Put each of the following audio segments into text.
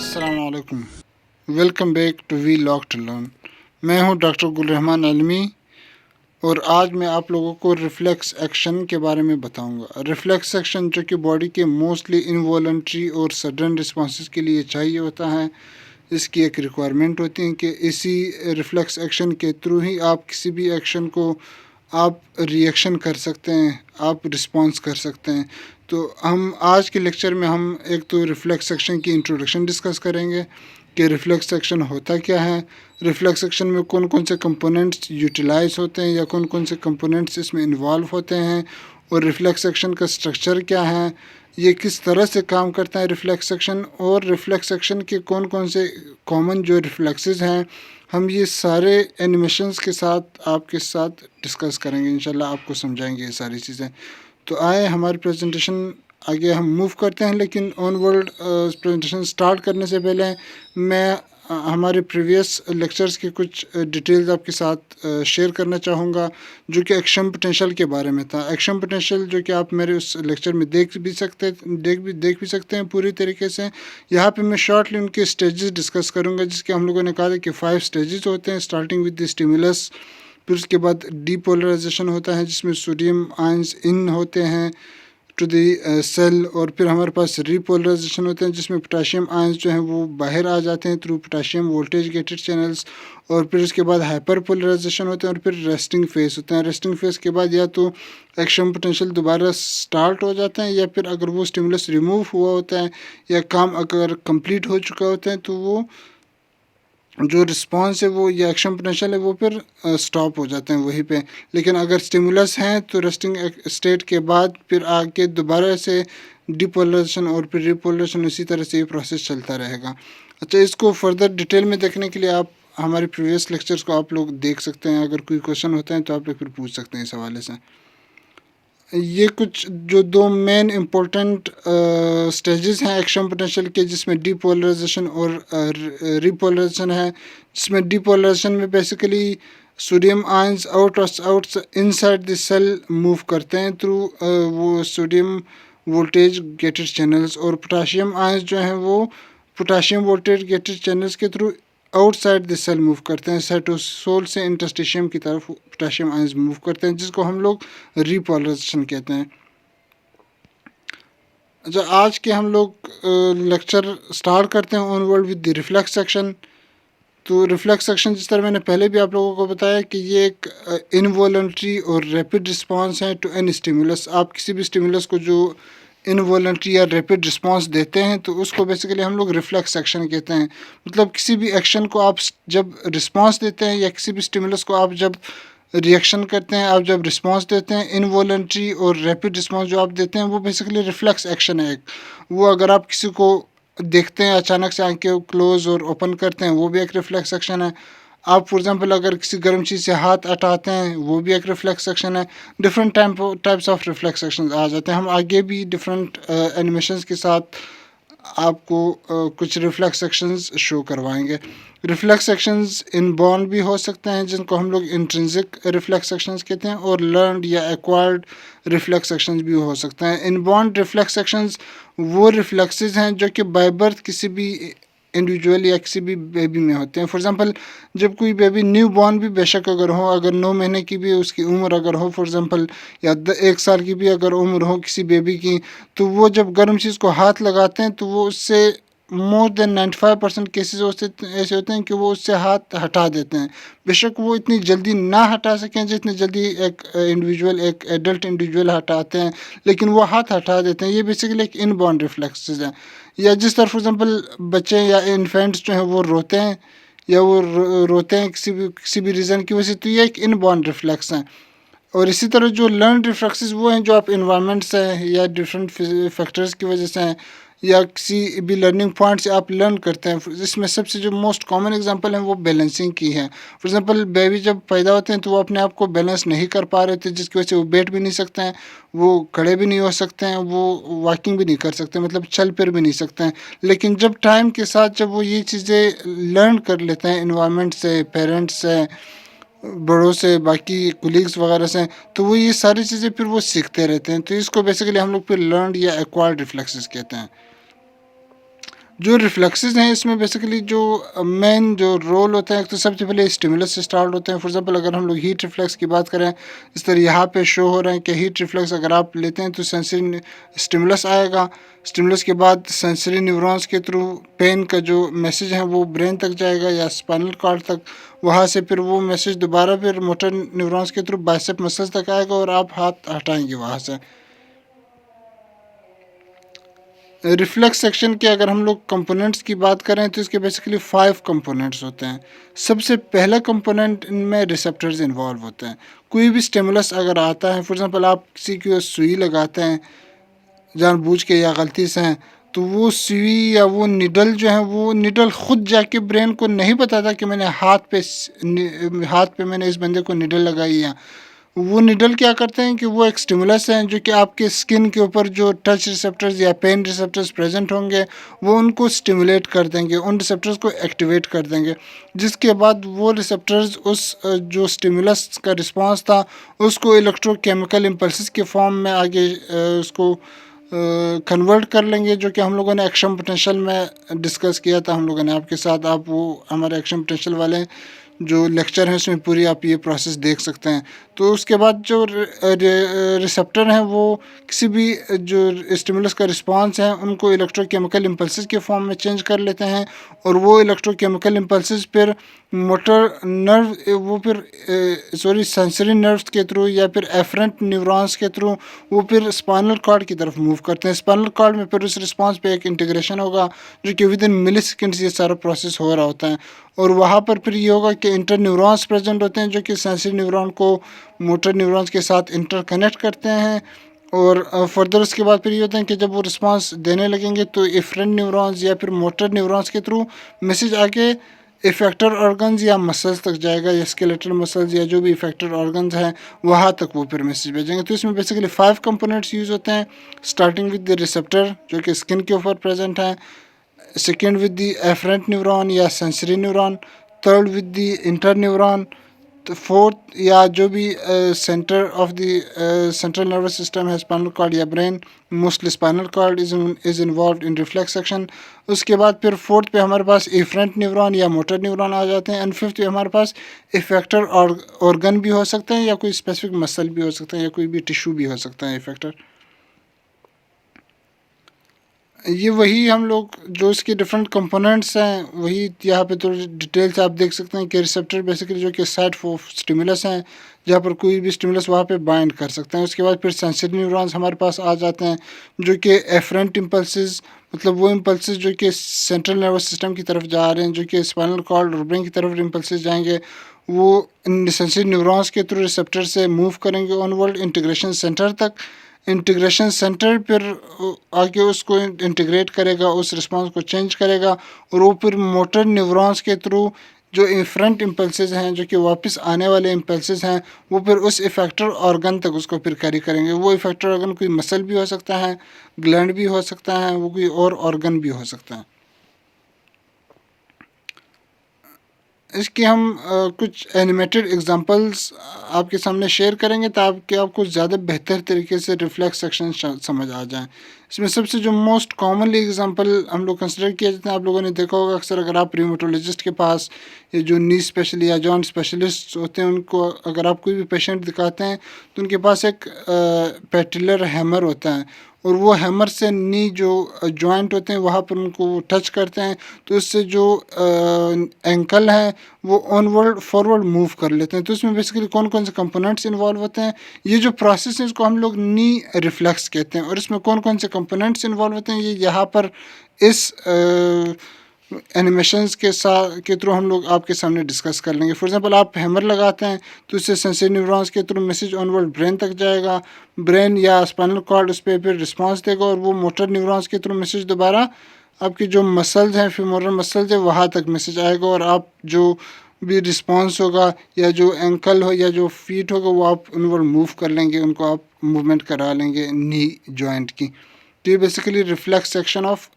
अस्सलामुअलैकुम। Welcome back to V log to learn. मैं हूं डॉक्टर गुलरहमान अलमी और आज मैं आप लोगों को रिफ्लेक्स एक्शन के बारे में बताऊंगा। रिफ्लेक्स एक्शन जो कि बॉडी के मोस्टली इनवॉलंटरी और सडन रिस्पॉन्सेस के लिए चाहिए होता है। इसकी एक रिक्वायरमेंट होती है कि इसी रिफ्लेक्स एक्शन के थ्रू ही आप किसी भी एक्शन को आप रिएक्शन कर सकते हैं, आप रिस्पॉन्स कर सकते हैं। तो हम आज के लेक्चर में हम एक तो रिफ्लेक्स एक्शन की इंट्रोडक्शन डिस्कस करेंगे कि रिफ्लेक्स एक्शन होता क्या है, रिफ्लेक्स एक्शन में कौन कौन से कंपोनेंट्स यूटिलाइज होते हैं या कौन कौन से कंपोनेंट्स इसमें इन्वॉल्व होते हैं, और रिफ्लेक्स एक्शन का स्ट्रक्चर क्या है, ये किस तरह से काम करता है रिफ्लेक्स एक्शन, और रिफ्लेक्स एक्शन के कौन कौन से कॉमन जो रिफ्लेक्सेस हैं हम ये सारे एनिमेशंस के साथ आपके साथ डिस्कस करेंगे। इंशाल्लाह आपको समझाएंगे ये सारी चीज़ें। तो आए हमारी प्रेजेंटेशन आगे हम मूव करते हैं, लेकिन ऑन वर्ल्ड प्रेजेंटेशन स्टार्ट करने से पहले मैं हमारे प्रीवियस लेक्चर्स के कुछ डिटेल्स आपके साथ शेयर करना चाहूँगा जो कि एक्शन पोटेंशियल के बारे में था। एक्शन पोटेंशियल जो कि आप मेरे उस लेक्चर में देख भी सकते हैं पूरी तरीके से। यहाँ पे मैं शॉर्टली उनके स्टेजेस डिस्कस करूँगा, जिसके हम लोगों ने कहा था कि 5 स्टेजेस होते हैं, स्टार्टिंग विद द स्टिमुलस। फिर उसके बाद डीपोलराइजेशन होता है जिसमें सोडियम आयंस इन होते हैं टू द सेल, और फिर हमारे पास रिपोलराइजेशन होते हैं जिसमें पोटाशियम आयंस जो हैं वो बाहर आ जाते हैं through potassium voltage gated channels. और फिर उसके बाद हाइपर पोलराइजेशन होते हैं और फिर रेस्टिंग फेस होते हैं। रेस्टिंग फेस के बाद या तो एक्शन पोटेंशियल दोबारा स्टार्ट हो जाता है, या फिर अगर वो स्टिमुलस रिमूव हुआ होता है या काम अगर कंप्लीट हो चुका होता है तो वो जो रिस्पांस है वो या एक्शन पोटेंशियल है वो फिर स्टॉप हो जाते हैं वहीं पे। लेकिन अगर स्टिमुलस हैं तो रेस्टिंग स्टेट के बाद फिर आके दोबारा से डिपोलराइजेशन और फिर रिपोलराइजेशन, इसी तरह से ये प्रोसेस चलता रहेगा। अच्छा, इसको फर्दर डिटेल में देखने के लिए आप हमारे प्रीवियस लेक्चर्स को आप लोग देख सकते हैं। अगर कोई क्वेश्चन होता है तो आप लोग फिर पूछ सकते हैं इस हवाले से। ये कुछ जो दो मेन इम्पोर्टेंट स्टेजेस हैं एक्शन पोटेंशियल के, जिसमें डीपोलराइजेशन और रिपोलराइजेशन है। जिसमें डीपोलराइजेशन में basically sodium ions out inside the cell move करते हैं थ्रू वो सोडियम वोल्टेज गेटेड चैनल्स, और पोटाशियम आयंस जो हैं वो पोटाशियम वोल्टेज गेटेड चैनल्स के through outside the cell move करते हैं। साइटोसोल से इंटरस्टिशियम की तरफ पोटाशियम आयंस मूव करते हैं, जिसको हम लोग रिपोलराइजेशन कहते हैं। अच्छा, आज के हम लोग लेक्चर स्टार्ट करते हैं on world with the reflex section. तो रिफ्लेक्स सेक्शन, जिस तरह मैंने पहले भी आप लोगों को बताया कि ये एक इनवॉलंटरी और रैपिड रिस्पांस है टू एनी स्टिमुलस। आप किसी भी स्टिमुलस को जो इनवॉलंटरी या रैपिड रिस्पांस देते हैं तो उसको बेसिकली हम लोग रिफ्लेक्स एक्शन कहते हैं। मतलब किसी भी एक्शन को आप जब रिस्पांस देते हैं या किसी भी स्टिमुलस को आप जब रिएक्शन करते हैं, आप जब रिस्पांस देते हैं, इनवॉलंटरी और रैपिड रिस्पांस जो आप देते हैं वो बेसिकली रिफ्लेक्स एक्शन है एक। वो अगर आप किसी को देखते हैं अचानक से आंखें क्लोज और ओपन करते हैं वो भी एक रिफ्लेक्स एक्शन है। आप फॉर एग्जांपल अगर किसी गर्म चीज़ से हाथ हटाते हैं वो भी एक रिफ्लेक्स एक्शन है। Different types of reflex action आ जाते हैं। हम आगे भी डिफरेंट एनिमेशंस के साथ आपको कुछ रिफ्लेक्स एक्शंस शो करवाएंगे। रिफ्लेक्स एक्शंस इनबॉर्न भी हो सकते हैं जिनको हम लोग इंट्रिंसिक रिफ्लेक्स एक्शंस कहते हैं, और लर्नड या एक्वायर्ड रिफ्लेक्स एक्शंस भी हो सकते हैं। इनबॉर्न रिफ्लेक्स एक्शंस वो रिफ्लेक्सेस हैं जो कि बाय बर्थ किसी भी इंडिविजुअल या किसी भी बेबी में होते हैं। फॉर एग्जांपल जब कोई बेबी न्यू बॉर्न भी बेशक अगर हो, अगर 9 महीने की भी उसकी उम्र अगर हो फॉर एग्जांपल, या 1 साल की भी अगर उम्र हो किसी बेबी की, तो वो जब गर्म चीज़ को हाथ लगाते हैं तो वो उससे मोर देन 95% केसेस ऐसे होते हैं कि वो उससे हाथ हटा देते हैं। बेशक वो इतनी जल्दी ना हटा सकें जितनी जल्दी एक इंडिविजुअल, एक एडल्ट इंडिविजुअल हटाते हैं, लेकिन वो हाथ हटा देते हैं। ये बेसिकली एक इनबॉर्न रिफ्लेक्सेस है। या जिस तरह फॉर एग्जांपल बच्चे या इन्फेंट्स जो हैं वो रोते हैं या वो रोते हैं किसी भी रीज़न की वजह से, तो ये एक इनबॉर्न रिफ्लेक्स है। और इसी तरह जो लर्न रिफ्लेक्सेस वो हैं जो आप इन्वायरमेंट से या डिफरेंट फैक्टर्स की वजह से हैं या किसी भी लर्निंग पॉइंट से आप लर्न करते हैं। इसमें सबसे जो मोस्ट कॉमन एग्जांपल है वो बैलेंसिंग की है। फॉर एग्जांपल बेबी जब पैदा होते हैं तो वो अपने आप को बैलेंस नहीं कर पा रहे थे, जिसकी वजह से वो बैठ भी नहीं सकते हैं, वो खड़े भी नहीं हो सकते हैं, वो वॉकिंग भी नहीं कर सकते, मतलब चल फिर भी नहीं सकते हैं। लेकिन जब टाइम के साथ जब वो ये चीज़ें लर्न कर लेते हैं इन्वायरमेंट से, पेरेंट्स से, बड़ों से, बाकी कोलीग्स वगैरह से, तो वो ये सारी चीज़ें फिर वो सीखते रहते हैं। तो इसको बेसिकली हम लोग फिर लर्नड या एक्वायर्ड रिफ्लेक्सेस कहते हैं। जो रिफ्लेक्सेस हैं इसमें बेसिकली जो मेन जो रोल होता है, तो सबसे पहले स्टिमुलस से स्टार्ट होते हैं। फॉर एग्जांपल अगर हम लोग हीट रिफ्लेक्स की बात करें, इस तरह यहाँ पे शो हो रहा है कि हीट रिफ्लेक्स अगर आप लेते हैं तो सेंसरी स्टिमुलस आएगा। स्टिमुलस के बाद सेंसरी न्यूरॉन्स के थ्रू पेन का जो मैसेज है वो ब्रेन तक जाएगा या स्पाइनल कॉर्ड तक। वहाँ से फिर वो मैसेज दोबारा फिर मोटर न्यूरॉन्स के थ्रू बाइसेप मसल्स तक आएगा और आप हाथ हटाएंगे वहाँ से। रिफ्लेक्स सेक्शन के अगर हम लोग कंपोनेंट्स की बात करें तो इसके बेसिकली 5 कंपोनेंट्स होते हैं। सबसे पहला कंपोनेंट इनमें रिसेप्टर्स इन्वॉल्व होते हैं। कोई भी स्टिमुलस अगर आता है, फॉर एग्जांपल आप किसी को सुई लगाते हैं जानबूझ के या गलती से हैं, तो वो सुई या वो निडल जो है, वो निडल खुद जाके ब्रेन को नहीं बताता कि मैंने हाथ पे मैंने इस बंदे को निडल लगाई है। वो निडल क्या करते हैं कि वो एक स्टिमुलस हैं जो कि आपके स्किन के ऊपर जो टच रिसेप्टर्स या पेन रिसेप्टर्स प्रेजेंट होंगे वो उनको स्टिमुलेट कर देंगे, उन रिसेप्टर्स को एक्टिवेट कर देंगे, जिसके बाद वो रिसेप्टर्स उस जो स्टिमुलस का रिस्पांस था उसको इलेक्ट्रोकेमिकल इम्पल्सिस के फॉर्म में आगे उसको कन्वर्ट कर लेंगे, जो कि हम लोगों ने एक्शन पोटेंशियल में डिस्कस किया था हम लोगों ने आपके साथ। आप वो हमारे एक्शन पोटेंशियल वाले जो लेक्चर है उसमें पूरी आप ये प्रोसेस देख सकते हैं। तो उसके बाद जो रिसेप्टर हैं वो किसी भी जो स्टिमुलस का रिस्पांस है उनको इलेक्ट्रोकेमिकल इम्पल्सिस के फॉर्म में चेंज कर लेते हैं, और वो इलेक्ट्रोकेमिकल इम्पल्सिस फिर मोटर नर्व वो फिर सेंसरी नर्व्स के थ्रू या फिर एफरेंट न्यूरॉन्स के थ्रू वो फिर स्पाइनल कॉर्ड की तरफ मूव करते हैं। स्पाइनल कॉर्ड में फिर उस रिस्पांस पे एक इंटीग्रेशन होगा जो कि विद इन मिली सेकेंड्स ये सारा प्रोसेस हो रहा होता है, और वहाँ पर फिर ये होगा कि इंटर न्यूरॉन्स प्रेजेंट होते हैं जो कि सेंसरी न्यूरॉन को मोटर न्यूरॉन्स के साथ इंटरकनेक्ट करते हैं। और फर्दर उसके बाद फिर ये होता है कि जब वो रिस्पांस देने लगेंगे तो एफरेंट न्यूरॉन्स या फिर मोटर न्यूरॉन्स के थ्रू मैसेज आके इफेक्टर ऑर्गन्स या मसल्स तक जाएगा, या स्केलेटल मसल्स या जो भी इफेक्टर ऑर्गन्स हैं वहाँ तक वो फिर मैसेज भेजेंगे। तो इसमें बेसिकली 5 कंपोनेंट्स यूज़ होते हैं, स्टार्टिंग विद द रिसेप्टर जो कि स्किन के ऊपर प्रेजेंट है, second with the afferent neuron या sensory neuron, third with the inter neuron, तो फोर्थ या जो भी centre of the central nervous system है स्पाइनल कॉर्ड या brain, mostly spinal cord is involve in reflex section. उसके बाद फिर फोर्थ पे हमारे पास इफरेंट न्यूरॉन या मोटर न्यूरॉन आ जाते हैं, एंड फिफ्थ पे हमारे पास इफेक्टर ऑर्गन भी हो सकते हैं या कोई स्पेसिफिक मसल भी हो सकता है या कोई भी टिश्यू भी हो सकता है इफेक्टर। ये वही हम लोग जो इसके डिफरेंट कंपोनेंट्स हैं वही यहाँ पे थोड़ी डिटेल से आप देख सकते हैं कि रिसेप्टर बेसिकली जो कि साइट ऑफ स्टिमुलस हैं जहाँ पर कोई भी स्टिमुलस वहाँ पे बाइंड कर सकते हैं। उसके बाद फिर सेंसरी न्यूरॉन्स हमारे पास आ जाते हैं जो कि एफरेंट इम्पल्सिस, मतलब वो इम्पल्सिस जो कि सेंट्रल नर्वस सिस्टम की तरफ जा रहे हैं, जो कि स्पाइनल कॉर्ड और ब्रेन की तरफ इम्पल्सिस जाएंगे, वो सेंसरी न्यूरॉन्स के थ्रू रिसेप्टर से मूव करेंगे ऑनवर्ड इंटीग्रेशन सेंटर तक। इंटीग्रेशन सेंटर फिर आके उसको इंटीग्रेट करेगा, उस रिस्पांस को चेंज करेगा, और वो फिर मोटर न्यूरॉन्स के थ्रू जो इफरेंट इम्पल्सेस हैं जो कि वापस आने वाले इम्पल्सेस हैं वो फिर उस इफेक्टर ऑर्गन तक उसको फिर कैरी करेंगे। वो इफेक्टर ऑर्गन कोई मसल भी हो सकता है, ग्लैंड भी हो सकता है, वो कोई और ऑर्गन भी हो सकता है। इसके हम कुछ एनिमेटेड एग्जांपल्स आपके सामने शेयर करेंगे ताकि आपको ज़्यादा बेहतर तरीके से रिफ्लेक्स सेक्शन समझ आ जाए। इसमें सबसे जो मोस्ट कॉमनली एग्जांपल हम लोग कंसिडर किया जाता है, आप लोगों ने देखा होगा अक्सर अगर आप रिमोटोलॉजिस्ट के पास या जो नी स्पेशलिस्ट या जॉइंट स्पेशलिस्ट होते हैं उनको अगर आप कोई भी पेशेंट दिखाते हैं तो उनके पास एक पेटिलर हैमर होता है, और वो हैमर से नी जो जॉइंट होते हैं वहाँ पर उनको टच करते हैं तो उससे जो एंकल है वो ऑनवर्ड फॉरवर्ड मूव कर लेते हैं। तो इसमें बेसिकली कौन कौन से कंपोनेंट्स इन्वॉल्व होते हैं, ये जो प्रोसेस है इसको हम लोग नी रिफ्लेक्स कहते हैं, और इसमें कौन कौन से कंपोनेंट्स इन्वॉल्व होते हैं ये यहाँ पर इस एनिमेशंस के साथ के थ्रू हम लोग आपके सामने डिस्कस कर लेंगे। फॉर एग्जांपल आप हैमर लगाते हैं तो इससे सेंसरी न्यूरॉन्स के थ्रू मैसेज ऑनवर्ड ब्रेन तक जाएगा, ब्रेन या स्पाइनल कॉर्ड उस पर फिर रिस्पांस देगा, और वो मोटर न्यूरॉन्स के थ्रू मैसेज दोबारा आपकी जो मसल्स हैं फीमोरल मसल्स है वहाँ तक मैसेज आएगा, और आप जो भी रिस्पांस होगा या जो एंकल हो या जो फीट होगा वो आप उनवर्ड मूव कर लेंगे, उनको आप मूवमेंट करा लेंगे नी जॉइंट की। तो ये बेसिकली रिफ्लेक्स सेक्शन ऑफ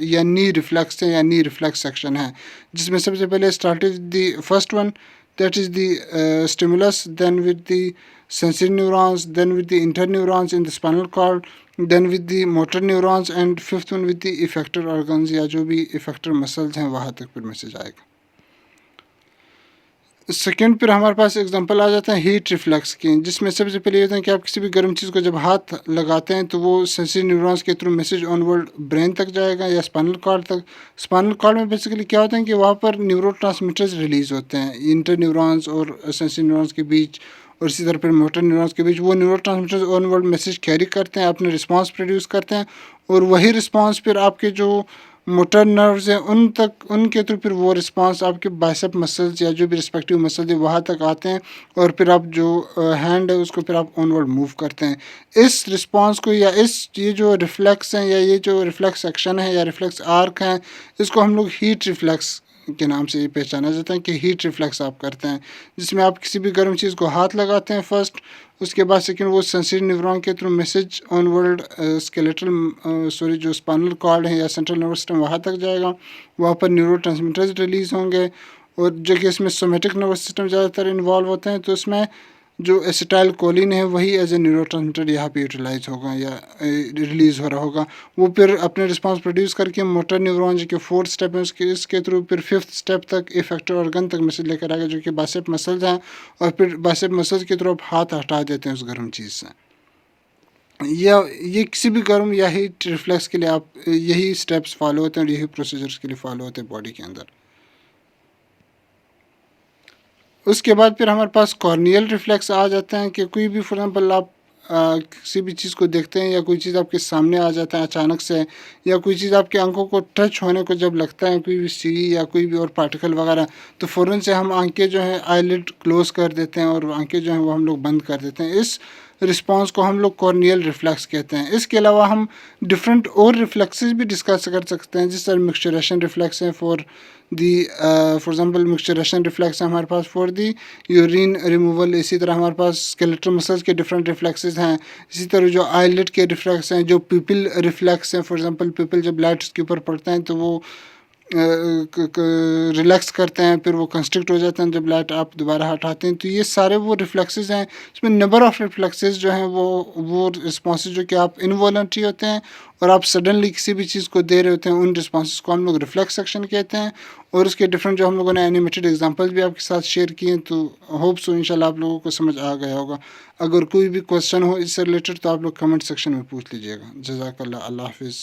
या नी रिफ्लेक्स है या नी रिफ्लेक्स सेक्शन है, जिसमें सबसे पहले start is the first one that is the stimulus, then with the sensory neurons, then with the interneurons in the spinal cord, then with the motor neurons and fifth one with the effector organs या जो भी effector muscles हैं वहाँ तक फिर message आएगा। Second फिर हमारे पास एग्जांपल आ जाता है हीट रिफ्लेक्स की, जिसमें सबसे पहले ये होता है कि आप किसी भी गर्म चीज़ को जब हाथ लगाते हैं तो वो सेंसरी न्यूरॉन्स के थ्रू मैसेज ऑनवर्ड ब्रेन तक जाएगा या स्पाइनल कॉर्ड तक। स्पाइनल कॉर्ड में बेसिकली क्या होता है कि वहाँ पर न्यूरोट्रांसमीटर्स रिलीज़ होते हैं इंटर न्यूरॉन्स और सेंसरी न्यूरॉन्स के बीच, और इसी तरह फिर मोटर न्यूरॉन्स के बीच। वो न्यूरोट्रांसमीटर्स ऑनवर्ड मैसेज कैरी करते हैं, अपने रिस्पॉन्स प्रोड्यूस करते हैं, और वही रिस्पॉन्स फिर आपके जो मोटर नर्व्स हैं उन तक, उनके थ्रू फिर वो रिस्पांस आपके बाइसेप मसल्स या जो भी रिस्पेक्टिव मसल्स है वहाँ तक आते हैं, और फिर आप जो हैंड है उसको फिर आप ऑनवर्ड मूव करते हैं। इस रिस्पांस को या ये जो रिफ्लेक्स हैं या ये जो रिफ्लेक्स एक्शन है या रिफ्लेक्स आर्क हैं, इसको हम लोग हीट रिफ्लेक्स के नाम से ये पहचाना जाता है कि हीट रिफ्लेक्स आप करते हैं, जिसमें आप किसी भी गर्म चीज़ को हाथ लगाते हैं फर्स्ट, उसके बाद सेकंड वो सेंसरी न्यूरॉन के थ्रू मैसेज ऑनवर्ड स्केलेटल जो स्पाइनल कॉर्ड है या सेंट्रल नर्वस सिस्टम वहाँ तक जाएगा, वहाँ पर न्यूरोट्रांसमीटर्स रिलीज़ होंगे। और जो कि इसमें सोमेटिक नर्वस सिस्टम ज़्यादातर इन्वॉल्व होते हैं, तो इसमें जो एसिटाइल कोलिन है वही एज ए न्यूरोट्रांसमीटर यहाँ पे यूटिलाइज होगा या रिलीज़ हो रहा होगा। वो फिर अपने रिस्पांस प्रोड्यूस करके मोटर न्यूरॉन जो कि फोर्थ स्टेप है इसके थ्रू फिर फिफ्थ स्टेप तक इफेक्टर ऑर्गन तक मैसेज लेकर आएगा जो कि बाइसेप मसल्स हैं, और फिर बाइसेप मसल्स के थ्रू आप हाथ हटा देते हैं उस गर्म चीज़ से। या ये किसी भी गर्म या हीट रिफ्लेक्स के लिए आप यही स्टेप्स फॉलो होते हैं और यही प्रोसीजर्स के लिए फॉलो होते हैं बॉडी के अंदर। उसके बाद फिर हमारे पास कॉर्नियल रिफ्लेक्स आ जाते हैं कि कोई भी फॉर एग्जांपल आप किसी भी चीज़ को देखते हैं या कोई चीज़ आपके सामने आ जाता है अचानक से, या कोई चीज़ आपकी आंखों को टच होने को जब लगता है, कोई भी सीढ़ी या कोई भी और पार्टिकल वगैरह, तो फ़ौरन से हम आंखें जो हैं आईलिड क्लोज कर देते हैं और आंखें जो हैं वो हम लोग बंद कर देते हैं। इस रिस्पांस को हम लोग कॉर्नियल रिफ्लेक्स कहते हैं। इसके अलावा हम डिफरेंट और रिफ्लेक्सेस भी डिस्कस कर सकते हैं, जिस तरह मिक्सचरेशन रिफ्लेक्स है फॉर एग्जांपल मिक्सचरेशन रिफ्लेक्स है हमारे पास फॉर दी यूरिन रिमूवल। इसी तरह हमारे पास स्केलेटल मसल्स के डिफरेंट रिफ्लेक्सेस हैं। इसी तरह जो आईलिड के रिफ्लेक्स हैं, जो पिपिल रिफ्लेक्स हैं, फॉर एग्जांपल पिपिल जब लाइट उसके ऊपर पड़ते हैं तो वो रिलैक्स करते हैं, फिर वो कंस्ट्रिक्ट हो जाते हैं जब लाइट आप दोबारा हटाते हैं। तो ये सारे वो रिफ्लेक्सेस हैं। इसमें नंबर ऑफ़ रिफ्लेक्सेस जो हैं वो रिस्पॉन्सेज जो कि आप इनवॉलंटरी होते हैं और आप सडनली किसी भी चीज़ को दे रहे होते हैं, उन रिस्पॉन्सेज को हम लोग रिफ्लेक्स एक्शन कहते हैं। और उसके डिफरेंट जो हम लोगों ने एनिमेटेड एग्जांपल्स भी आपके साथ शेयर किए हैं, तो होप सो इंशाल्लाह आप लोगों को समझ आ गया होगा। अगर कोई भी क्वेश्चन हो इससे रिलेटेड तो आप लोग कमेंट सेक्शन में पूछ लीजिएगा। जज़ाकल्लाह, अल्लाह हाफिज़।